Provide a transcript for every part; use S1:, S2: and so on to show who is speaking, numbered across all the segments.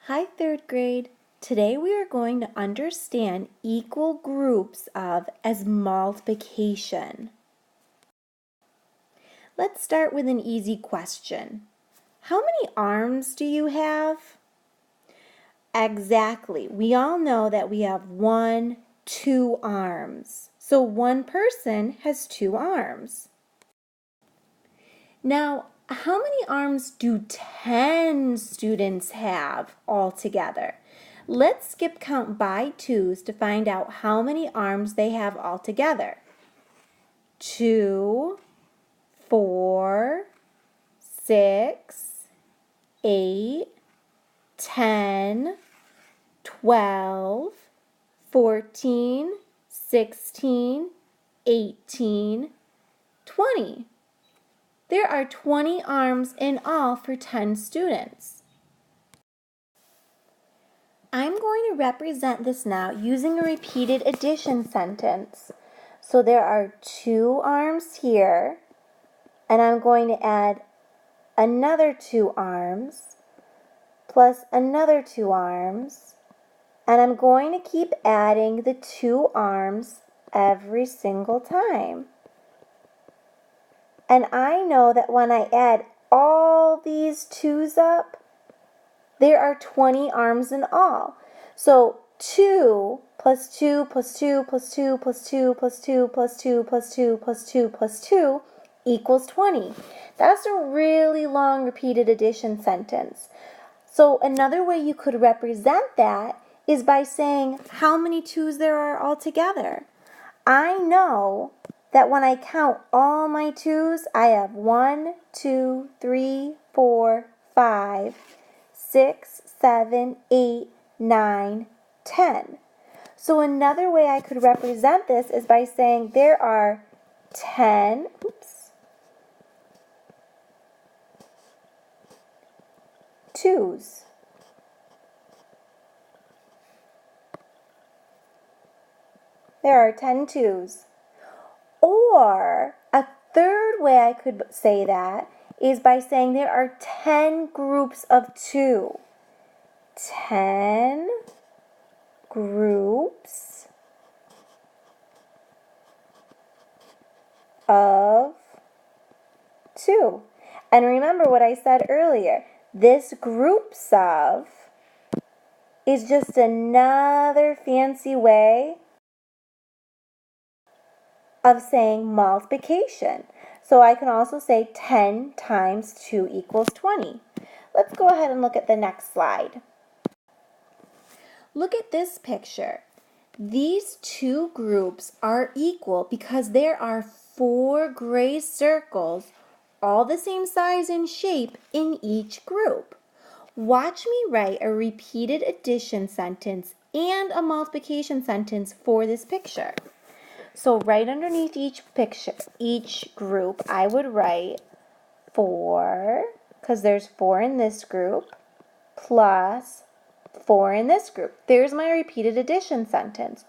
S1: Hi, third grade. Today we are going to understand equal groups of as multiplication. Let's start with an easy question. How many arms do you have? Exactly. We all know that we have two arms. So one person has two arms. Now, how many arms do 10 students have altogether? Let's skip count by twos to find out how many arms they have altogether. 2, 4, 6, 8, 10, 12, 14, 16, 18, 20. There are 20 arms in all for 10 students. I'm going to represent this now using a repeated addition sentence. So there are 2 arms here, and I'm going to add another 2 arms, plus another 2 arms, and I'm going to keep adding the 2 arms every single time. And I know that when I add all these 2's up, there are 20 arms in all. So 2 plus 2 plus 2 plus 2 plus 2 plus 2 plus 2 plus 2 plus 2 plus 2 equals 20. That's a really long repeated addition sentence. So another way you could represent that is by saying how many 2's there are altogether. I know that when I count all my 2's, I have 1, 2, 3, 4, 5, 6, 7, 8, 9, 10. So another way I could represent this is by saying there are 10, 2's. There are 10 2's. Or a third way I could say that is by saying there are 10 groups of 2. 10 groups of 2. And remember what I said earlier. This groups of is just another fancy way of saying multiplication. So I can also say 10 times 2 equals 20. Let's go ahead and look at the next slide. Look at this picture. These two groups are equal because there are 4 gray circles, all the same size and shape, in each group. Watch me write a repeated addition sentence and a multiplication sentence for this picture. So right underneath each group, I would write 4, because there's 4 in this group, plus 4 in this group. There's my repeated addition sentence.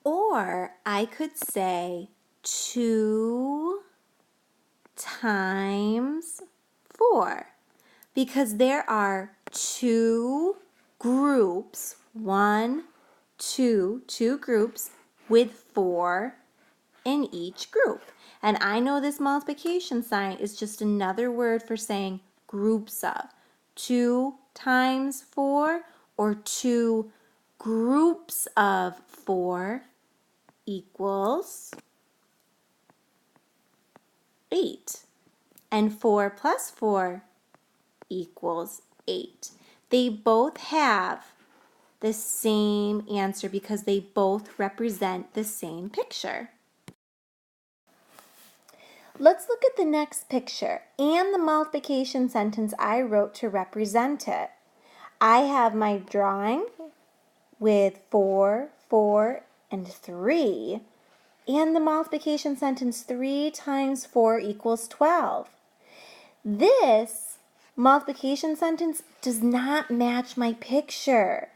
S1: Or I could say 2 times 4, because there are 2 groups, 1, 2 groups with 4 in each group. And I know this multiplication sign is just another word for saying groups of. 2 times 4 or 2 groups of 4 equals 8. And 4 plus 4 equals 8. They both have the same answer because they both represent the same picture. Let's look at the next picture and the multiplication sentence I wrote to represent it. I have my drawing with 4, 4, and 3, and the multiplication sentence 3 times 4 equals 12. This multiplication sentence does not match my picture,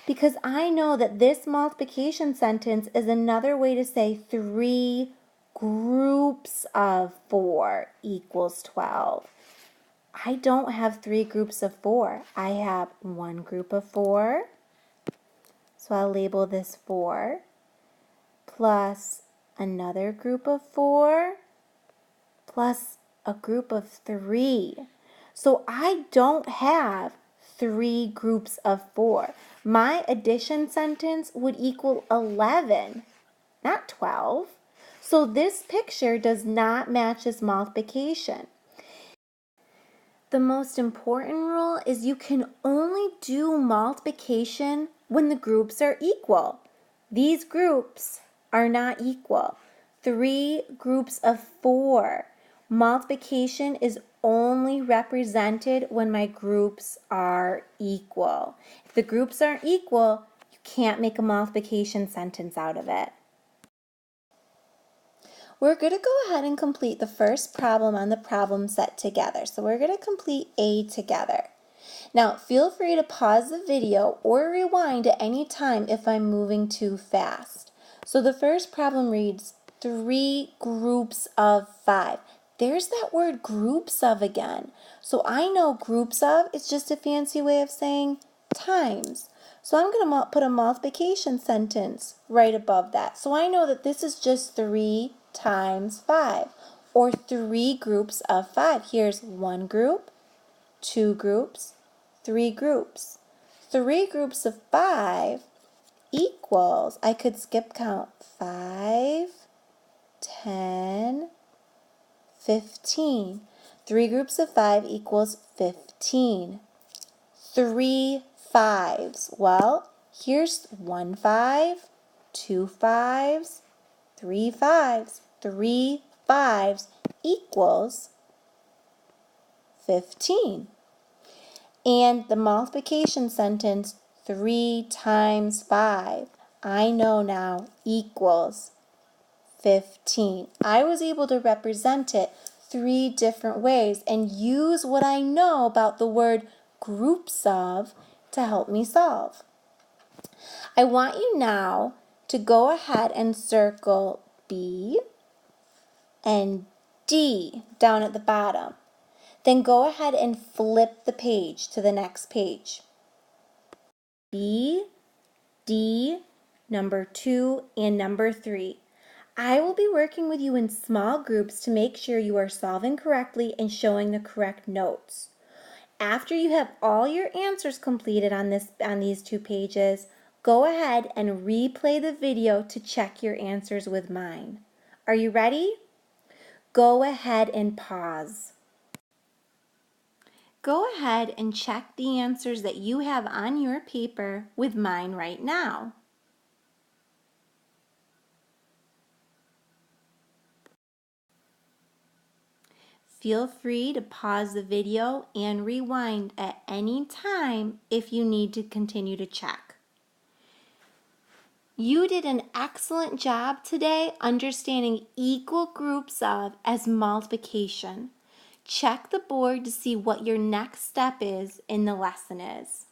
S1: because I know that this multiplication sentence is another way to say 3 groups of 4 equals 12. I don't have 3 groups of 4. I have 1 group of 4, so I'll label this 4, plus another group of 4, plus a group of 3. So I don't have 3 groups of 4. My addition sentence would equal 11, not 12. So this picture does not match this multiplication. The most important rule is you can only do multiplication when the groups are equal. These groups are not equal. 3 groups of 4. Multiplication is only represented when my groups are equal. If the groups aren't equal, you can't make a multiplication sentence out of it. We're going to go ahead and complete the first problem on the problem set together. So we're going to complete A together. Now, feel free to pause the video or rewind at any time if I'm moving too fast. So the first problem reads 3 groups of 5. There's that word groups of again. So I know groups of is just a fancy way of saying times. So I'm going to put a multiplication sentence right above that. So I know that this is just 3 times 5, or 3 groups of 5. Here's 1 group, 2 groups, 3 groups. 3 groups of 5 equals, I could skip count, 5, 10, 15. 3 groups of 5 equals 15. 3 fives. Well, here's 1 5, 2 5s, 3 5s. 3 5s equals 15. And the multiplication sentence, 3 times 5, I know now equals 15. I was able to represent it 3 different ways and use what I know about the word groups of to help me solve. I want you now to go ahead and circle B and D down at the bottom. Then go ahead and flip the page to the next page. B, D, number 2, and number 3. I will be working with you in small groups to make sure you are solving correctly and showing the correct notes. After you have all your answers completed on these 2 pages, go ahead and replay the video to check your answers with mine. Are you ready? Go ahead and pause. Go ahead and check the answers that you have on your paper with mine right now. Feel free to pause the video and rewind at any time if you need to continue to check. You did an excellent job today understanding equal groups of as multiplication. Check the board to see what your next step is in the lesson is.